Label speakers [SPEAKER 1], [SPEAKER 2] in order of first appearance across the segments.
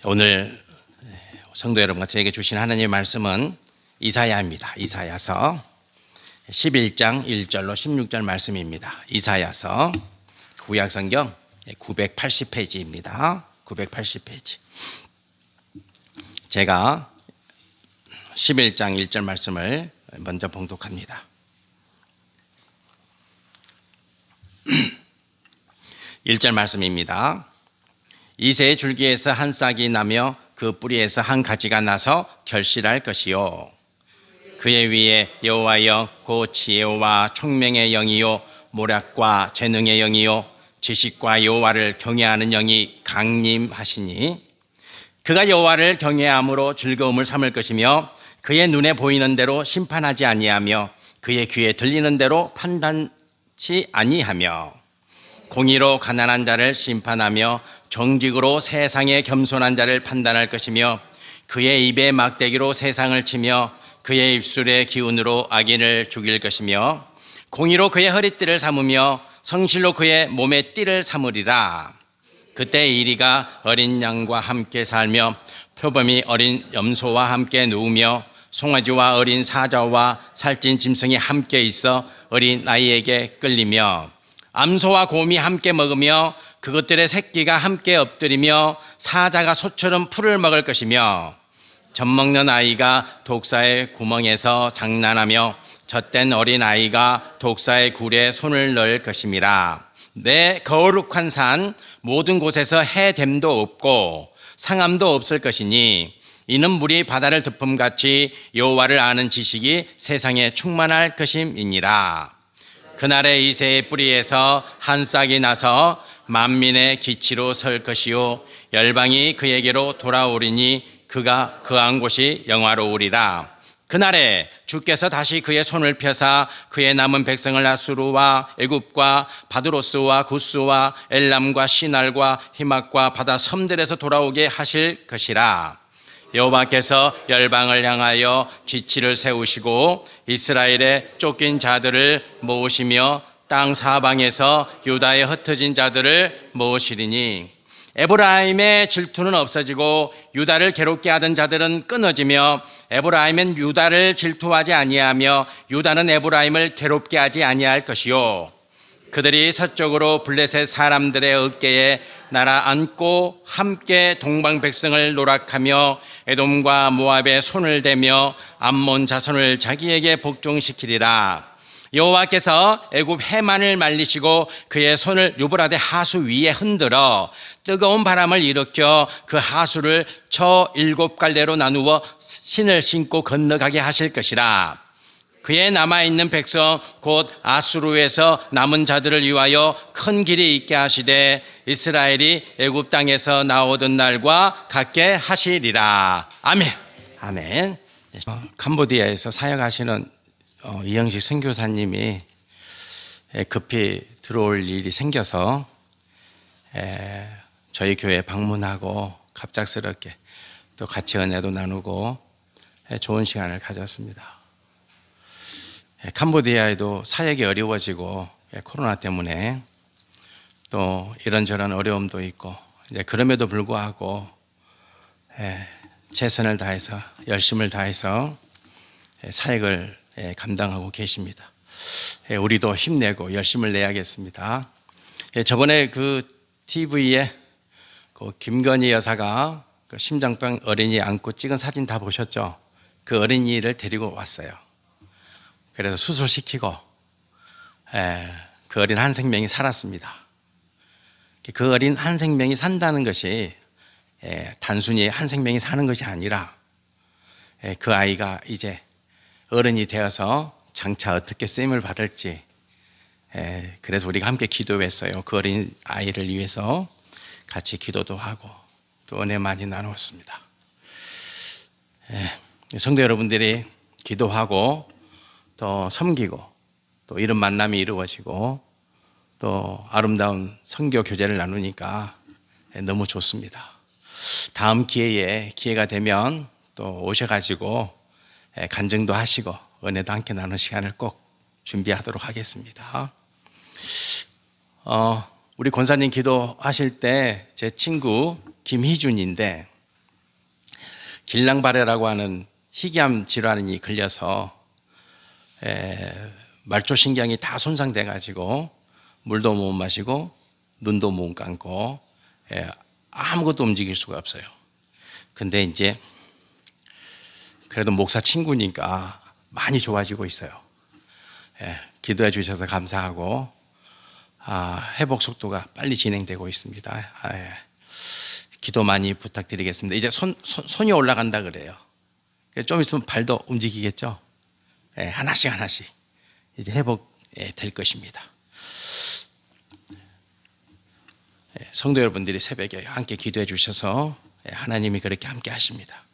[SPEAKER 1] 오늘 성도 여러분과 저에게 주신 하나님의 말씀은 이사야입니다. 이사야서 11장 1절로 16절 말씀입니다. 이사야서 구약성경 980페이지입니다. 980페이지. 제가 11장 1절 말씀을 먼저 봉독합니다. 1절 말씀입니다. 이새의 줄기에서 한 싹이 나며 그 뿌리에서 한 가지가 나서 결실할 것이요, 그의 위에 여호와의 영 곧 지혜와 총명의 영이요 모략과 재능의 영이요 지식과 여호와를 경외하는 영이 강림하시니, 그가 여호와를 경외함으로 즐거움을 삼을 것이며 그의 눈에 보이는 대로 심판하지 아니하며 그의 귀에 들리는 대로 판단치 아니하며, 공의로 가난한 자를 심판하며 정직으로 세상에 겸손한 자를 판단할 것이며, 그의 입에 막대기로 세상을 치며 그의 입술의 기운으로 악인을 죽일 것이며, 공의로 그의 허리띠를 삼으며 성실로 그의 몸의 띠를 삼으리라. 그때 이리가 어린 양과 함께 살며 표범이 어린 염소와 함께 누우며 송아지와 어린 사자와 살찐 짐승이 함께 있어 어린 아이에게 끌리며, 암소와 곰이 함께 먹으며 그것들의 새끼가 함께 엎드리며 사자가 소처럼 풀을 먹을 것이며, 젖먹는 아이가 독사의 구멍에서 장난하며 젖된 어린 아이가 독사의 굴에 손을 넣을 것임이라. 내 거룩한 산 모든 곳에서 해됨도 없고 상함도 없을 것이니, 이는 물이 바다를 덮음같이 여호와를 아는 지식이 세상에 충만할 것임이니라. 그날에 이새의 뿌리에서 한 싹이 나서 만민의 기치로 설 것이요, 열방이 그에게로 돌아오리니 그가 거한 곳이 영화로우리라. 그날에 주께서 다시 그의 손을 펴사 그의 남은 백성을 아수르와 애굽과 바드로스와 구스와 엘람과 시날과 히막과 바다 섬들에서 돌아오게 하실 것이라. 여호와께서 열방을 향하여 기치를 세우시고 이스라엘의 쫓긴 자들을 모으시며 땅 사방에서 유다의 흩어진 자들을 모으시리니, 에브라임의 질투는 없어지고 유다를 괴롭게 하던 자들은 끊어지며, 에브라임은 유다를 질투하지 아니하며 유다는 에브라임을 괴롭게 하지 아니할 것이요, 그들이 서쪽으로 블레셋 사람들의 어깨에 날아 앉고 함께 동방 백성을 노락하며 에돔과 모압의 손을 대며 암몬 자손을 자기에게 복종시키리라. 여호와께서 애굽 해만을 말리시고 그의 손을 유브라데 하수 위에 흔들어 뜨거운 바람을 일으켜 그 하수를 저 7갈래로 나누어 신을 신고 건너가게 하실 것이라. 그의 남아있는 백성 곧 아수르에서 남은 자들을 위하여 큰 길이 있게 하시되 이스라엘이 애굽 땅에서 나오던 날과 같게 하시리라. 아멘. 아멘. 캄보디아에서 사역하시는 이영식 선교사님이 급히 들어올 일이 생겨서 저희 교회에 방문하고 갑작스럽게 또 같이 은혜도 나누고 좋은 시간을 가졌습니다. 캄보디아에도 사역이 어려워지고 코로나 때문에 또 이런저런 어려움도 있고, 이제 그럼에도 불구하고 최선을 다해서 열심을 다해서 사역을 감당하고 계십니다. 우리도 힘내고 열심을 내야겠습니다. 저번에 그 TV에 그 김건희 여사가 그 심장병 어린이 안고 찍은 사진 다 보셨죠? 그 어린이를 데리고 왔어요. 그래서 수술시키고 그 어린 한 생명이 살았습니다. 그 어린 한 생명이 산다는 것이 단순히 한 생명이 사는 것이 아니라 그 아이가 이제 어른이 되어서 장차 어떻게 쓰임을 받을지, 그래서 우리가 함께 기도했어요. 그 어린 아이를 위해서 같이 기도도 하고 또 은혜 많이 나누었습니다. 성도 여러분들이 기도하고 또 섬기고 또 이런 만남이 이루어지고 또 아름다운 선교 교제를 나누니까 너무 좋습니다. 다음 기회가 되면 또 오셔가지고 간증도 하시고 은혜도 함께 나누는 시간을 꼭 준비하도록 하겠습니다. 우리 권사님 기도하실 때 제 친구 김희준인데 길랑바레라고 하는 희귀암 질환이 걸려서 말초신경이 다 손상돼 가지고 물도 못 마시고 눈도 못 감고 아무것도 움직일 수가 없어요. 근데 이제 그래도 목사 친구니까 많이 좋아지고 있어요. 기도해 주셔서 감사하고 회복 속도가 빨리 진행되고 있습니다. 기도 많이 부탁드리겠습니다. 이제 손이 올라간다 그래요. 좀 있으면 발도 움직이겠죠. 하나씩 하나씩 이제 회복될 것입니다. 성도 여러분들이 새벽에 함께 기도해 주셔서 하나님이 그렇게 함께 하십니다.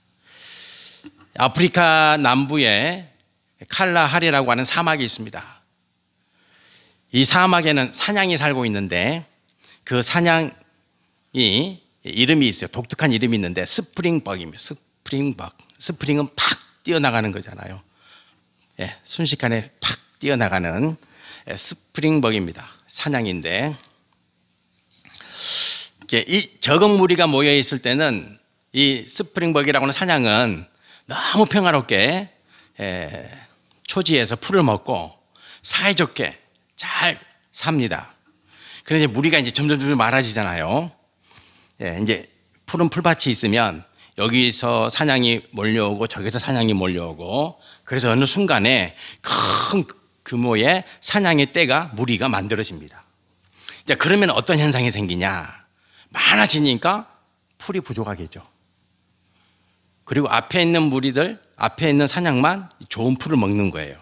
[SPEAKER 1] 아프리카 남부에 칼라하리라고 하는 사막이 있습니다. 이 사막에는 사냥이 살고 있는데 그 사냥이 이름이 있어요. 독특한 이름이 있는데 스프링벅입니다. 스프링벅. 스프링은 팍 뛰어나가는 거잖아요. 순식간에 팍 뛰어나가는 스프링벅입니다. 사냥인데 이 적은 무리가 모여 있을 때는 이 스프링벅이라고 하는 사냥은 너무 평화롭게 초지에서 풀을 먹고 사이좋게 잘 삽니다. 그런데 무리가 이제 점점 많아지잖아요. 이제 푸른 풀밭이 있으면 여기서 사냥이 몰려오고 저기서 사냥이 몰려오고, 그래서 어느 순간에 큰 규모의 사냥의 떼가 무리가 만들어집니다. 이제 그러면 어떤 현상이 생기냐? 많아지니까 풀이 부족하겠죠. 그리고 앞에 있는 무리들, 앞에 있는 사냥만 좋은 풀을 먹는 거예요.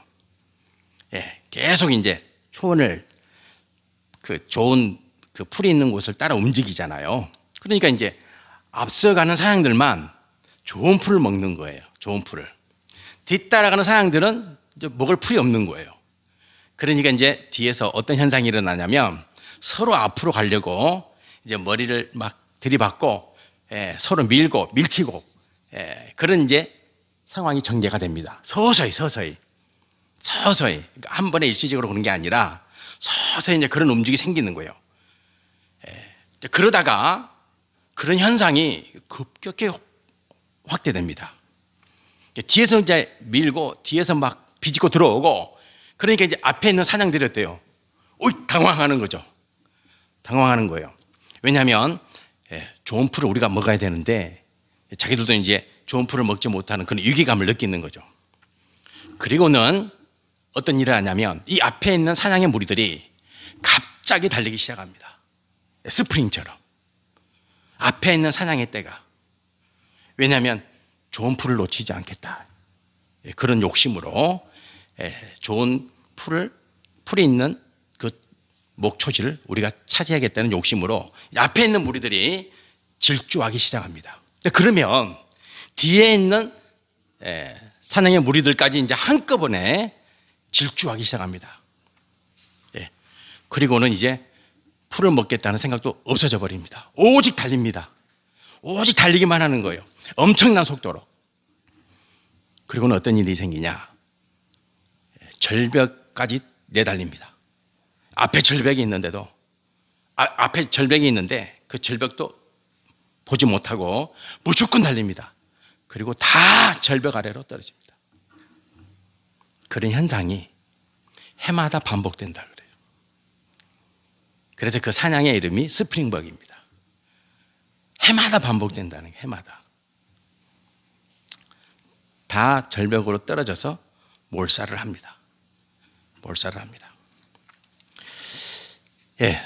[SPEAKER 1] 계속 이제 초원을 좋은 풀이 있는 곳을 따라 움직이잖아요. 그러니까 이제 앞서가는 사냥들만 좋은 풀을 먹는 거예요. 좋은 풀을. 뒤따라가는 사냥들은 이제 먹을 풀이 없는 거예요. 그러니까 이제 뒤에서 어떤 현상이 일어나냐면 서로 앞으로 가려고 이제 머리를 막 들이받고 서로 밀고 밀치고 그런 이제 상황이 전개가 됩니다. 서서히 그러니까 한 번에 일시적으로 그런 게 아니라 서서히 이제 그런 움직임이 생기는 거예요. 그러다가 그런 현상이 급격히 확대됩니다. 뒤에서 이제 밀고 뒤에서 막 비집고 들어오고, 그러니까 이제 앞에 있는 사냥들이 어때요? 당황하는 거죠. 당황하는 거예요. 왜냐하면 좋은 풀을 우리가 먹어야 되는데 자기들도 이제 좋은 풀을 먹지 못하는 그런 위기감을 느끼는 거죠. 그리고는 어떤 일을 하냐면 이 앞에 있는 사냥의 무리들이 갑자기 달리기 시작합니다. 스프링처럼 앞에 있는 사냥의 떼가. 왜냐하면 좋은 풀을 놓치지 않겠다, 그런 욕심으로 좋은 풀이 있는 그 목초지를 우리가 차지하겠다는 욕심으로 앞에 있는 무리들이 질주하기 시작합니다. 그러면 뒤에 있는 사냥의 무리들까지 이제 한꺼번에 질주하기 시작합니다. 그리고는 이제 풀을 먹겠다는 생각도 없어져 버립니다. 오직 달립니다. 오직 달리기만 하는 거예요. 엄청난 속도로. 그리고는 어떤 일이 생기냐? 절벽까지 내달립니다. 앞에 절벽이 있는데도 앞에 절벽이 있는데 그 절벽도 보지 못하고 무조건 달립니다. 그리고 다 절벽 아래로 떨어집니다. 그런 현상이 해마다 반복된다 그래요. 그래서 그 사냥의 이름이 스프링벅입니다. 해마다 반복된다는 게, 해마다. 다 절벽으로 떨어져서 몰살을 합니다. 몰살을 합니다.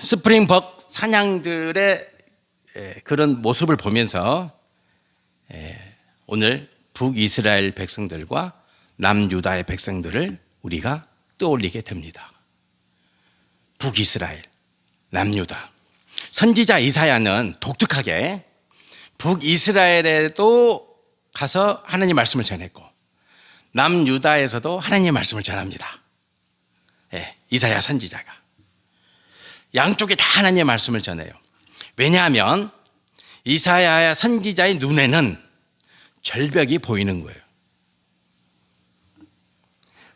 [SPEAKER 1] 스프링벅 사냥들의 그런 모습을 보면서 오늘 북이스라엘 백성들과 남유다의 백성들을 우리가 떠올리게 됩니다. 북이스라엘, 남유다. 선지자 이사야는 독특하게 북이스라엘에도 가서 하나님의 말씀을 전했고 남유다에서도 하나님의 말씀을 전합니다. 이사야 선지자가 양쪽에 다 하나님의 말씀을 전해요. 왜냐하면 이사야 선지자의 눈에는 절벽이 보이는 거예요.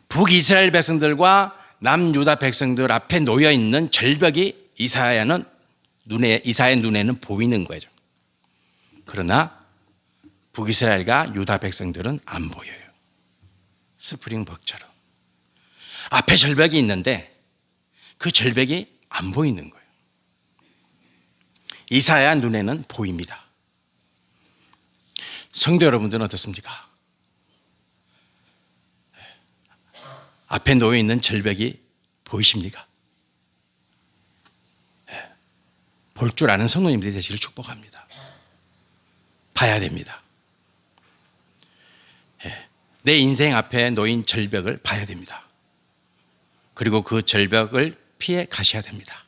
[SPEAKER 1] 북이스라엘 백성들과 남유다 백성들 앞에 놓여 있는 절벽이 이사야의 눈에는 보이는 거죠. 그러나 북이스라엘과 유다 백성들은 안 보여요. 스프링벅처럼. 앞에 절벽이 있는데 그 절벽이 안 보이는 거예요. 이사야 눈에는 보입니다. 성도 여러분들은 어떻습니까? 앞에 놓여 있는 절벽이 보이십니까? 볼 줄 아는 성도님들이 되시길 축복합니다. 봐야 됩니다. 내 인생 앞에 놓인 절벽을 봐야 됩니다. 그리고 그 절벽을 피해 가셔야 됩니다.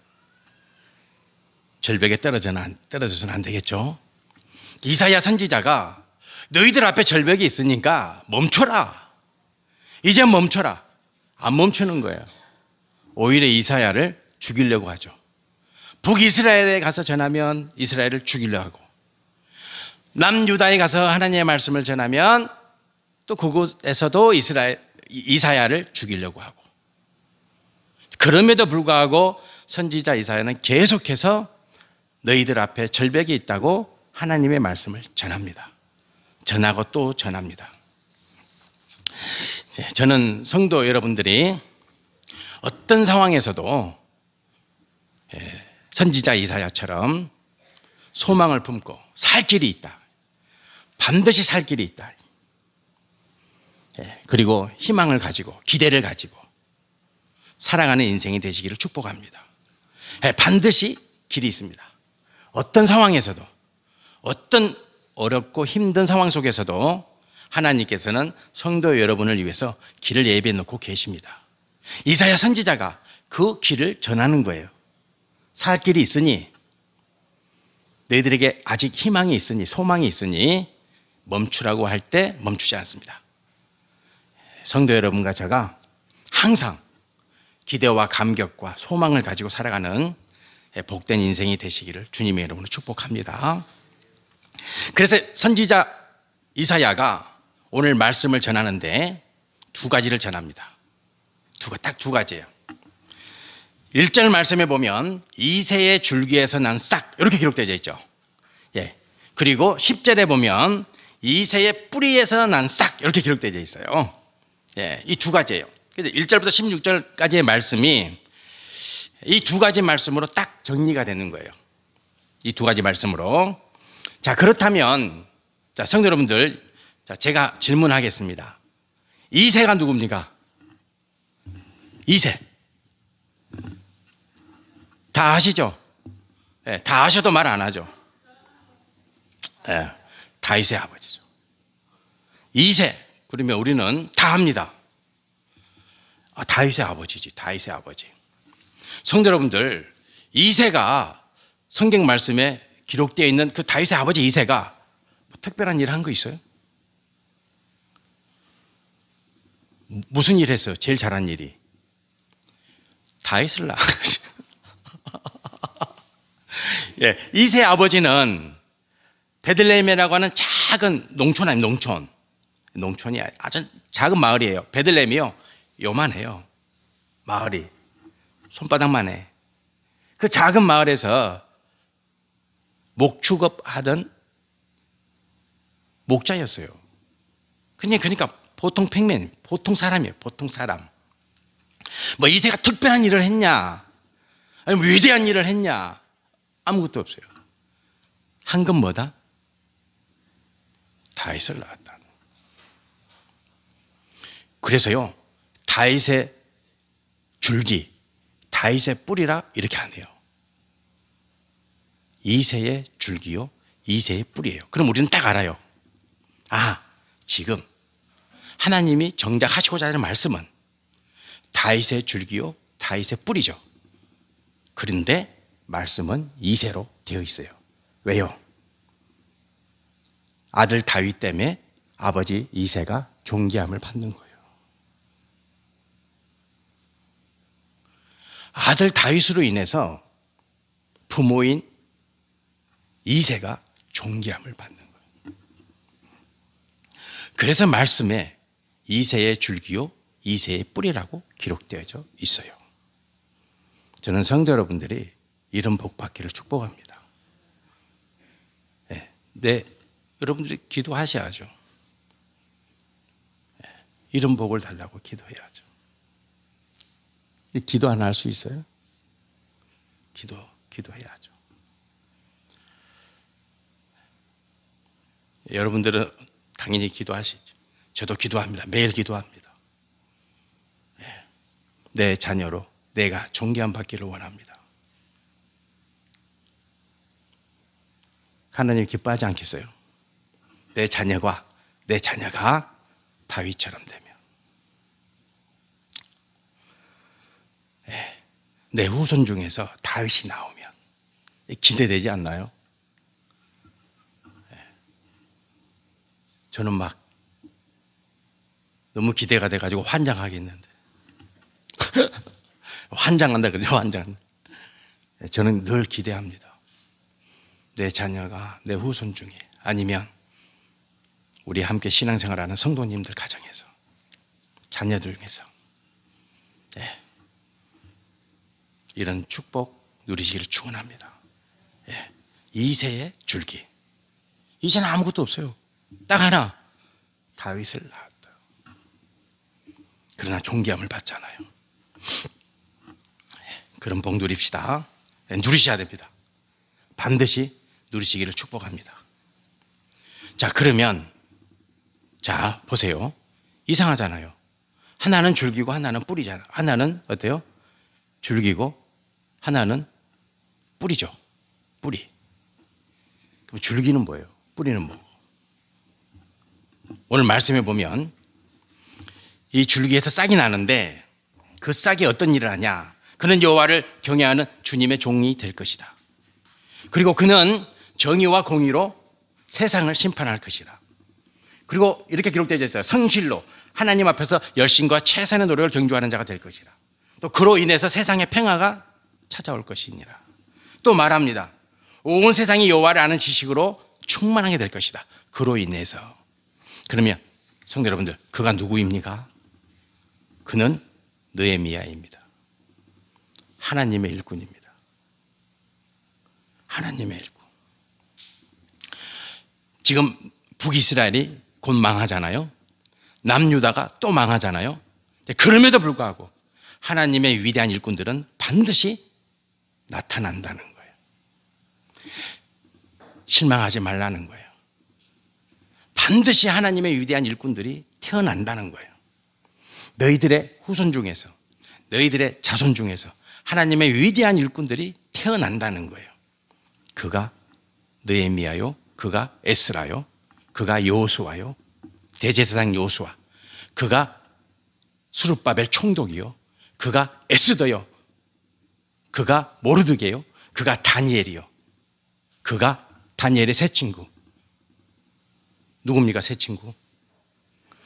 [SPEAKER 1] 절벽에 떨어져서는 안 되겠죠. 이사야 선지자가 너희들 앞에 절벽이 있으니까 멈춰라. 이제 멈춰라. 안 멈추는 거예요. 오히려 이사야를 죽이려고 하죠. 북이스라엘에 가서 전하면 이스라엘을 죽이려고 하고, 남유다에 가서 하나님의 말씀을 전하면 또 그곳에서도 이사야를 죽이려고 하고, 그럼에도 불구하고 선지자 이사야는 계속해서 너희들 앞에 절벽이 있다고 하나님의 말씀을 전합니다. 전하고 또 전합니다. 저는 성도 여러분들이 어떤 상황에서도 선지자 이사야처럼 소망을 품고 살 길이 있다. 반드시 살 길이 있다. 그리고 희망을 가지고 기대를 가지고 살아가는 인생이 되시기를 축복합니다. 반드시 길이 있습니다. 어떤 상황에서도, 어떤 어렵고 힘든 상황 속에서도 하나님께서는 성도 여러분을 위해서 길을 예비해 놓고 계십니다. 이사야 선지자가 그 길을 전하는 거예요. 살 길이 있으니, 너희들에게 아직 희망이 있으니, 소망이 있으니 멈추라고 할 때 멈추지 않습니다. 성도 여러분과 제가 항상 기대와 감격과 소망을 가지고 살아가는 복된 인생이 되시기를 주님의 이름으로 축복합니다. 그래서 선지자 이사야가 오늘 말씀을 전하는데 두 가지를 전합니다. 딱 두 가지예요. 1절 말씀에 보면 이새의 줄기에서 난 싹, 이렇게 기록되어 있죠. 그리고 10절에 보면 이새의 뿌리에서 난 싹, 이렇게 기록되어 있어요. 이 두 가지예요. 그래서 1절부터 16절까지의 말씀이 이 두 가지 말씀으로 딱 정리가 되는 거예요. 이 두 가지 말씀으로. 자, 그렇다면 성도 여러분들, 제가 질문하겠습니다. 이새가 누굽니까? 이새. 다 아시죠? 다 아셔도 말 안 하죠. 다윗의 아버지죠. 이새. 그러면 우리는 다 합니다. 다윗의 아버지지, 다윗의 아버지. 성도 여러분들, 이새가 성경 말씀에 기록되어 있는 그 다윗의 아버지 이새가 뭐 특별한 일을 한 거 있어요? 무슨 일 했어요? 제일 잘한 일이 다윗을 낳았죠. 이새 아버지는 베들레헴이라고 하는 작은 농촌 아니에요. 농촌이 아주 작은 마을이에요. 베들레헴이요, 요만해요. 마을이 손바닥만 해. 그 작은 마을에서 목축업하던 목자였어요. 그러니까 보통 팽맨, 보통 사람이에요. 보통 사람. 뭐 이새가 특별한 일을 했냐, 아니면 위대한 일을 했냐, 아무것도 없어요. 한 건 뭐다? 다윗을 낳았다. 그래서요, 다윗의 줄기, 다윗의 뿌리라 이렇게 안 해요. 이새의 줄기요, 이새의 뿌리예요. 그럼 우리는 딱 알아요. 지금 하나님이 정작 하시고자 하는 말씀은 다윗의 줄기요, 다윗의 뿌리죠. 그런데 말씀은 이새로 되어 있어요. 왜요? 아들 다윗 때문에 아버지 이새가 존귀함을 받는 거예요. 아들 다윗으로 인해서 부모인 이새가 존귀함을 받는 거예요. 그래서 말씀에 이새의 줄기요, 이새의 뿌리라고 기록되어져 있어요. 저는 성도 여러분들이 이런 복 받기를 축복합니다. 여러분들이 기도하셔야죠. 이런 복을 달라고 기도해야죠. 기도 안 할 수 있어요? 기도해야죠. 여러분들은 당연히 기도하시죠. 저도 기도합니다. 매일 기도합니다. 내 자녀로 내가 존귀함 받기를 원합니다. 하나님 기뻐하지 않겠어요? 내 자녀가 다윗처럼 되면, 내 후손 중에서 다윗이 나오면 기대되지 않나요? 저는 막 너무 기대가 돼가지고 환장하겠는데 환장한다 그러죠. 환장. 저는 늘 기대합니다. 내 자녀가 내 후손 중에, 아니면 우리 함께 신앙생활하는 성도님들 가정에서, 자녀들 중에서 이런 축복 누리시기를 축원합니다. 2세의 줄기. 이제는 아무것도 없어요. 딱 하나, 다윗을 낳았다. 그러나 존귀함을 받잖아요. 그런 복 누립시다. 누리셔야 됩니다. 반드시 누리시기를 축복합니다. 자, 그러면 자, 보세요. 이상하잖아요. 하나는 줄기고 하나는 뿌리잖아요. 하나는 어때요? 줄기고 하나는 뿌리죠. 뿌리. 그럼 줄기는 뭐예요? 뿌리는 뭐고? 오늘 말씀해 보면 이 줄기에서 싹이 나는데, 그 싹이 어떤 일을 하냐? 그는 여호와를 경외하는 주님의 종이 될 것이다. 그리고 그는 정의와 공의로 세상을 심판할 것이다. 그리고 이렇게 기록되어 있어요. 성실로 하나님 앞에서 열심과 최선의 노력을 경주하는 자가 될 것이다. 또 그로 인해서 세상의 평화가 찾아올 것이니라. 또 말합니다. 온 세상이 여호와를 아는 지식으로 충만하게 될 것이다. 그로 인해서. 그러면 성도 여러분들, 그가 누구입니까? 그는 느헤미야입니다. 하나님의 일꾼입니다. 하나님의 일꾼. 지금 북이스라엘이 곧 망하잖아요. 남유다가 또 망하잖아요. 그럼에도 불구하고 하나님의 위대한 일꾼들은 반드시 나타난다는 거예요. 실망하지 말라는 거예요. 반드시 하나님의 위대한 일꾼들이 태어난다는 거예요. 너희들의 후손 중에서, 너희들의 자손 중에서 하나님의 위대한 일꾼들이 태어난다는 거예요. 그가 느헤미야요, 그가 에스라요, 그가 여호수아요, 대제사장 여호수아, 그가 스룹바벨 총독이요, 그가 에스더요, 그가 모르드게요, 그가 다니엘이요, 그가 다니엘의 새 친구. 누굽니까? 새 친구?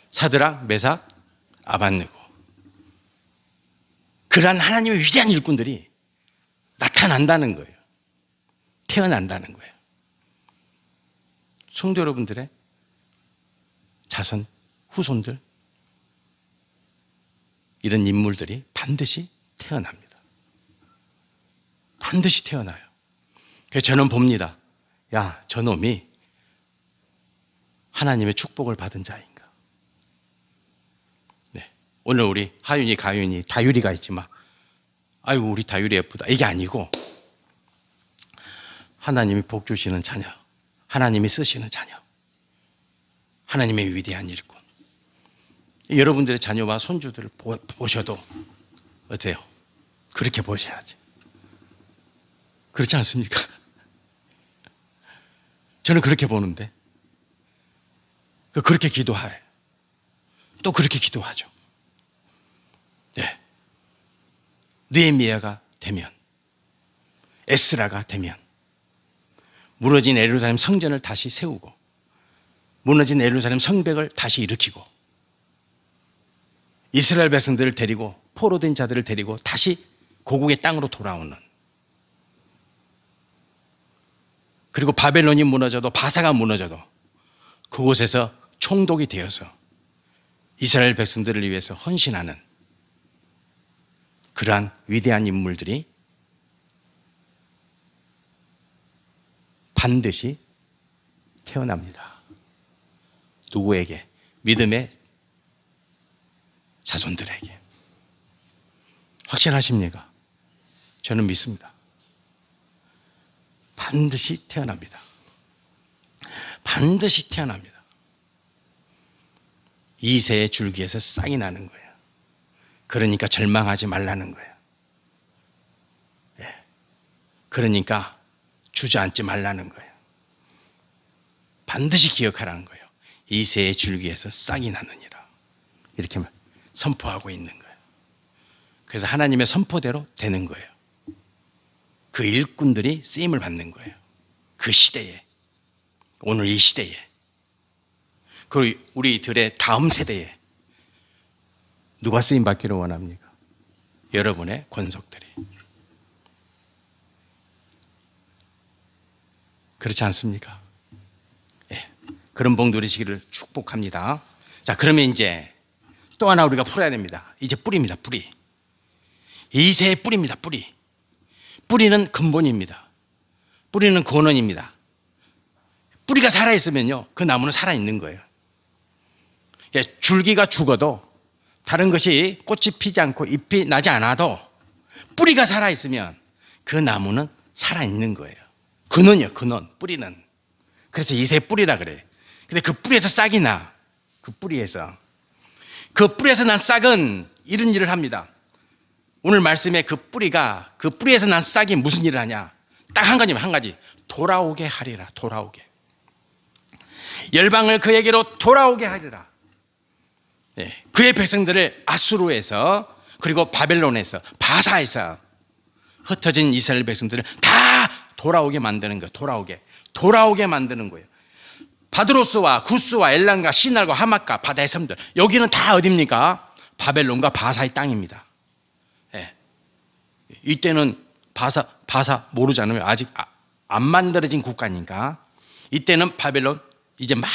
[SPEAKER 1] 사드락, 메삭, 아벳느고. 그러한 하나님의 위대한 일꾼들이 나타난다는 거예요. 태어난다는 거예요. 성도 여러분들의 자손, 후손들, 이런 인물들이 반드시 태어납니다. 반드시 태어나요. 그래서 저는 봅니다. 야, 저놈이 하나님의 축복을 받은 자인가? 네. 오늘 우리 하윤이, 가윤이, 다율이가 있지만, 아이고, 우리 다율이 예쁘다. 이게 아니고, 하나님이 복 주시는 자녀, 하나님이 쓰시는 자녀, 하나님의 위대한 일꾼. 여러분들의 자녀와 손주들을 보셔도 어때요? 그렇게 보셔야지. 그렇지 않습니까? 저는 그렇게 보는데, 그렇게 기도해. 또 그렇게 기도하죠. 네. 느헤미야가 되면, 에스라가 되면, 무너진 예루살렘 성전을 다시 세우고, 무너진 예루살렘 성벽을 다시 일으키고, 이스라엘 백성들을 데리고, 포로된 자들을 데리고 다시 고국의 땅으로 돌아오는, 그리고 바벨론이 무너져도, 바사가 무너져도 그곳에서 총독이 되어서 이스라엘 백성들을 위해서 헌신하는 그러한 위대한 인물들이 반드시 태어납니다. 누구에게? 믿음의 자손들에게. 확신하십니까? 저는 믿습니다. 반드시 태어납니다. 반드시 태어납니다. 2세의 줄기에서 싹이 나는 거예요. 그러니까 절망하지 말라는 거예요. 예. 그러니까 주저앉지 말라는 거예요. 반드시 기억하라는 거예요. 2세의 줄기에서 싹이 나느니라. 이렇게 선포하고 있는 거예요. 그래서 하나님의 선포대로 되는 거예요. 그 일꾼들이 쓰임을 받는 거예요. 그 시대에, 오늘 이 시대에, 그리고 우리들의 다음 세대에 누가 쓰임 받기를 원합니까? 여러분의 권속들이. 그렇지 않습니까? 예. 그런 복 누리시기를 축복합니다. 자, 그러면 이제 또 하나 우리가 풀어야 됩니다. 이제 뿌리입니다. 뿌리. 2세의 뿌리입니다. 뿌리. 뿌리는 근본입니다. 뿌리는 근원입니다. 뿌리가 살아있으면요, 그 나무는 살아있는 거예요. 예, 줄기가 죽어도, 다른 것이 꽃이 피지 않고 잎이 나지 않아도 뿌리가 살아있으면 그 나무는 살아있는 거예요. 근원이요, 근원. 뿌리는. 그래서 2세의 뿌리라 그래요. 근데 그 뿌리에서 싹이 나. 그 뿌리에서 난 싹은 이런 일을 합니다. 오늘 말씀에 그 뿌리에서 난 싹이 무슨 일을 하냐? 딱 한 가지면 한 가지. 돌아오게 하리라. 돌아오게. 열방을 그에게로 돌아오게 하리라. 예, 그의 백성들을 아수르에서, 그리고 바벨론에서, 바사에서 흩어진 이스라엘 백성들을 다 돌아오게 만드는 거예요. 돌아오게 만드는 거예요. 바드로스와 구스와 엘람과 시날과 하맛과 바다의 섬들, 여기는 다 어디입니까? 바벨론과 바사의 땅입니다. 예. 이때는 바사 모르잖아요. 아직 안 만들어진 국가니까. 이때는 바벨론, 이제 막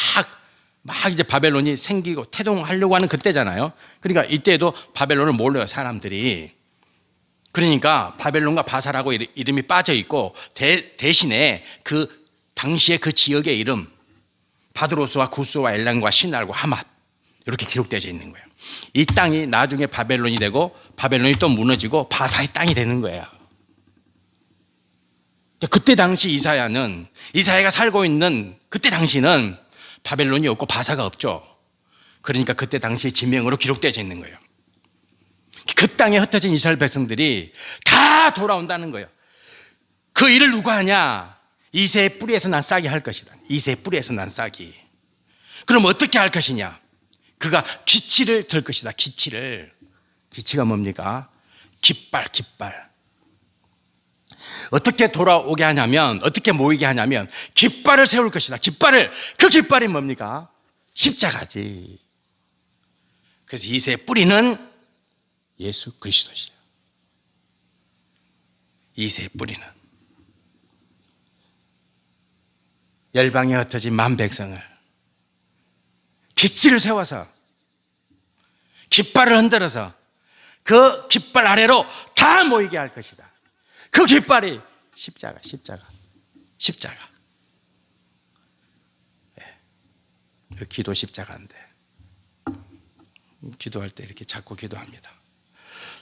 [SPEAKER 1] 이제 바벨론이 생기고 태동하려고 하는 그때잖아요. 그러니까 이때도 바벨론을 몰라요, 사람들이. 그러니까 바벨론과 바사라고 이름이 빠져 있고, 대신에 그 당시에 그 지역의 이름, 바드로스와 구스와 엘람과 시날과 하맛, 이렇게 기록되어 있는 거예요. 이 땅이 나중에 바벨론이 되고, 바벨론이 또 무너지고 바사의 땅이 되는 거예요. 그때 당시 이사야가 살고 있는 그때 당시는 바벨론이 없고 바사가 없죠. 그러니까 그때 당시 지명으로 기록되어 있는 거예요. 그 땅에 흩어진 이스라엘 백성들이 다 돌아온다는 거예요. 그 일을 누가 하냐? 2세의 뿌리에서 난 싹이 할 것이다. 2세의 뿌리에서 난 싹이. 그럼 어떻게 할 것이냐? 그가 기치를 들 것이다. 기치가 뭡니까? 깃발. 어떻게 돌아오게 하냐면, 어떻게 모이게 하냐면 깃발을 세울 것이다. 그 깃발이 뭡니까? 십자가지. 그래서 2세의 뿌리는 예수 그리스도시에요. 2세의 뿌리는 열방에 흩어진 만 백성을 기치를 세워서, 깃발을 흔들어서 그 깃발 아래로 다 모이게 할 것이다. 그 깃발이 십자가. 네. 기도 십자가인데, 기도할 때 이렇게 자꾸 기도합니다.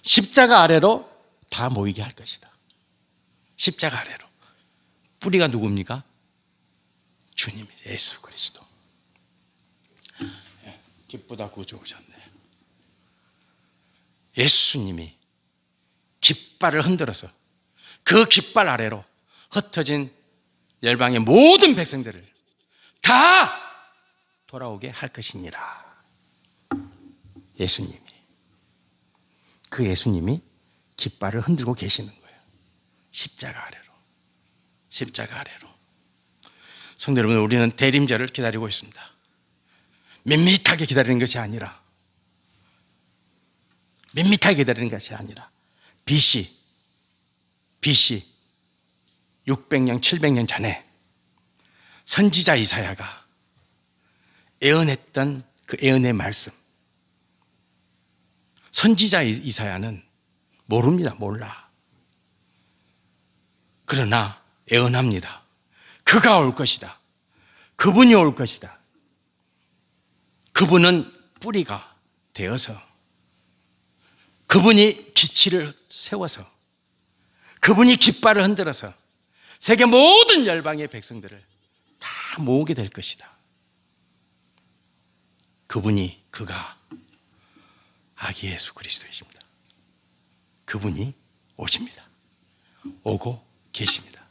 [SPEAKER 1] 십자가 아래로 다 모이게 할 것이다. 십자가 아래로. 뿌리가 누굽니까? 주님, 예수 그리스도. 네. 기쁘다 구주 오셨네. 예수님이 깃발을 흔들어서 그 깃발 아래로 흩어진 열방의 모든 백성들을 다 돌아오게 할 것이니라. 예수님이. 그 예수님이 깃발을 흔들고 계시는 거예요. 십자가 아래로. 성도 여러분, 우리는 대림절을 기다리고 있습니다. 밋밋하게 기다리는 것이 아니라 BC 600년, 700년 전에 선지자 이사야가 예언했던 그 예언의 말씀. 선지자 이사야는 몰라. 그러나 예언합니다. 그가 올 것이다. 그분이 올 것이다. 그분은 뿌리가 되어서, 그분이 기치를 세워서, 그분이 깃발을 흔들어서 세계 모든 열방의 백성들을 다 모으게 될 것이다. 그가 아기 예수 그리스도이십니다. 그분이 오십니다. 오고 계십니다.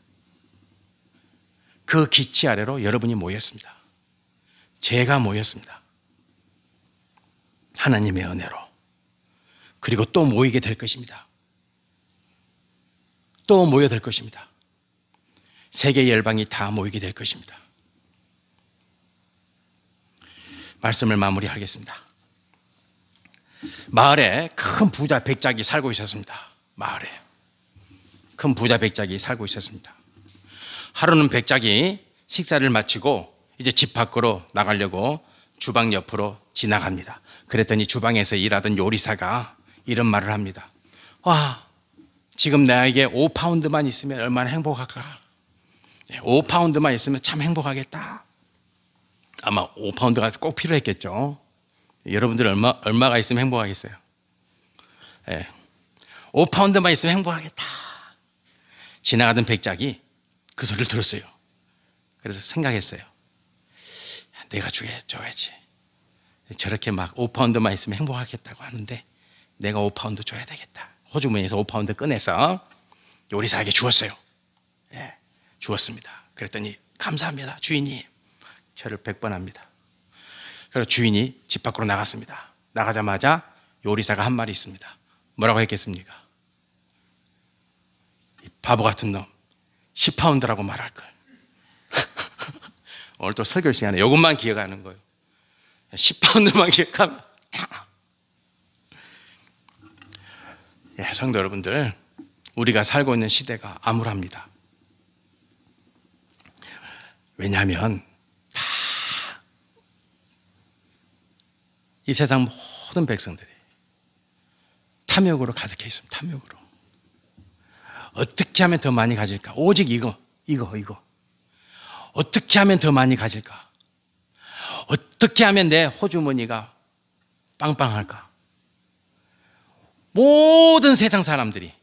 [SPEAKER 1] 그 기치 아래로 여러분이 모였습니다. 제가 모였습니다. 하나님의 은혜로. 그리고 또 모이게 될 것입니다. 또 모여들 것입니다. 세계 열방이 다 모이게 될 것입니다. 말씀을 마무리하겠습니다. 마을에 큰 부자 백작이 살고 있었습니다. 마을에 큰 부자 백작이 살고 있었습니다. 하루는 백작이 식사를 마치고 이제 집 밖으로 나가려고 주방 옆으로 지나갑니다. 그랬더니 주방에서 일하던 요리사가 이런 말을 합니다. 와, 지금 나에게 5파운드만 있으면 얼마나 행복할까? 5파운드만 있으면 참 행복하겠다. 아마 5파운드가 꼭 필요했겠죠. 여러분들 얼마가 있으면 행복하겠어요? 5파운드만 있으면 행복하겠다. 지나가던 백작이 그 소리를 들었어요. 그래서 생각했어요. 내가 줘야지. 저렇게 막 5파운드만 있으면 행복하겠다고 하는데 내가 5파운드 줘야 되겠다. 호주머니에서 5파운드 꺼내서 요리사에게 주었어요. 주었습니다. 그랬더니 감사합니다, 주인님. 저를 100번 합니다. 그래서 주인이 집 밖으로 나갔습니다. 나가자마자 요리사가 한 말이 있습니다. 뭐라고 했겠습니까? 이 바보 같은 놈, 10파운드라고 말할걸. 오늘 또 설교 시간에 이것만 기억하는 거예요. 10파운드만 기억하면. 성도 여러분들, 우리가 살고 있는 시대가 암울합니다. 왜냐하면 다 이 세상 모든 백성들이 탐욕으로 가득해 있습니다. 탐욕으로. 어떻게 하면 더 많이 가질까? 오직 이거. 어떻게 하면 더 많이 가질까? 어떻게 하면 내 호주머니가 빵빵할까? 모든 세상 사람들이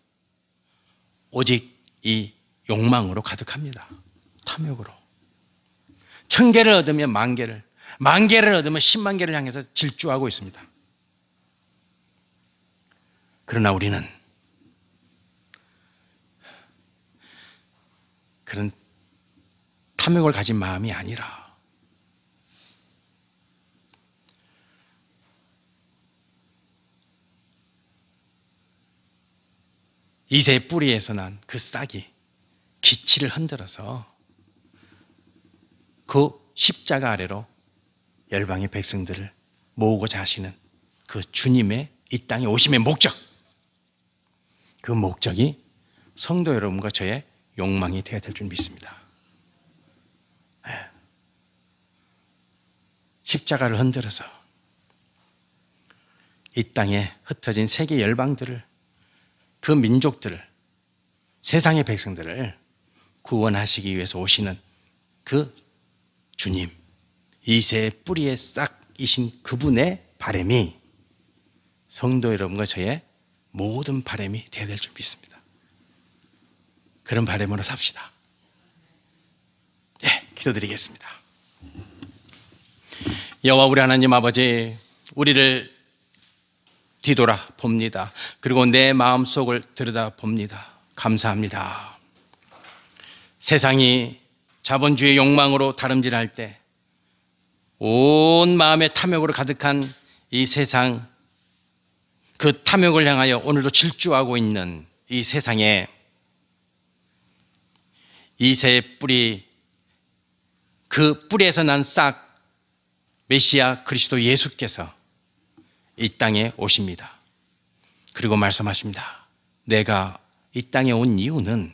[SPEAKER 1] 오직 이 욕망으로 가득합니다. 탐욕으로. 1000개를 얻으면 10,000개를, 10,000개를 얻으면 10만 개를 향해서 질주하고 있습니다. 그러나 우리는 그런 탐욕을 가진 마음이 아니라 이새의 뿌리에서 난 그 싹이 기치를 흔들어서 그 십자가 아래로 열방의 백성들을 모으고자 하시는 그 주님의 이 땅에 오심의 목적, 그 목적이 성도 여러분과 저의 욕망이 되어야 될 줄 믿습니다. 십자가를 흔들어서 이 땅에 흩어진 세계 열방들을, 그 민족들을, 세상의 백성들을 구원하시기 위해서 오시는 그 주님, 이새의 뿌리의 싹이신 그분의 바람이 성도 여러분과 저의 모든 바람이 되어야 될 줄 믿습니다. 그런 바람으로 삽시다. 기도드리겠습니다. 여호와 우리 하나님 아버지, 우리를 뒤돌아 봅니다. 그리고 내 마음속을 들여다 봅니다. 감사합니다. 세상이 자본주의 욕망으로 다름질할 때 온 마음의 탐욕으로 가득한 이 세상, 그 탐욕을 향하여 오늘도 질주하고 있는 이 세상에 이새의 뿌리, 그 뿌리에서 난 싹 메시아 그리스도 예수께서 이 땅에 오십니다. 그리고 말씀하십니다. 내가 이 땅에 온 이유는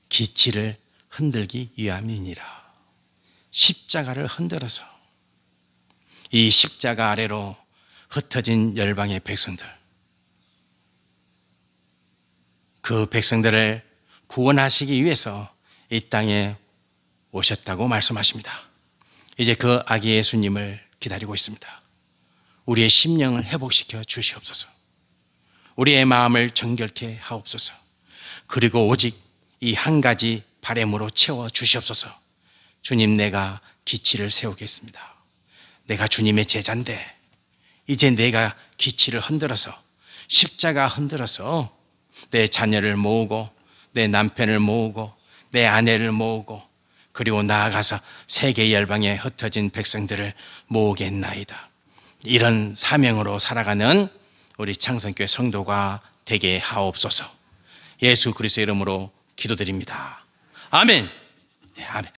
[SPEAKER 1] 기치를 흔들기 위함이니라. 십자가를 흔들어서 이 십자가 아래로 흩어진 열방의 백성들, 그 백성들을 구원하시기 위해서 이 땅에 오셨다고 말씀하십니다. 이제 그 아기 예수님을 기다리고 있습니다. 우리의 심령을 회복시켜 주시옵소서. 우리의 마음을 정결케 하옵소서. 그리고 오직 이 한 가지 바람으로 채워 주시옵소서. 주님, 내가 기치를 세우겠습니다. 내가 주님의 제자인데 이제 내가 기치를 흔들어서, 십자가 흔들어서 내 자녀를 모으고, 내 남편을 모으고, 내 아내를 모으고, 그리고 나아가서 세계 열방에 흩어진 백성들을 모으겠나이다. 이런 사명으로 살아가는 우리 창성교회 성도가 되게 하옵소서. 예수 그리스도의 이름으로 기도드립니다. 아멘. 네, 아멘.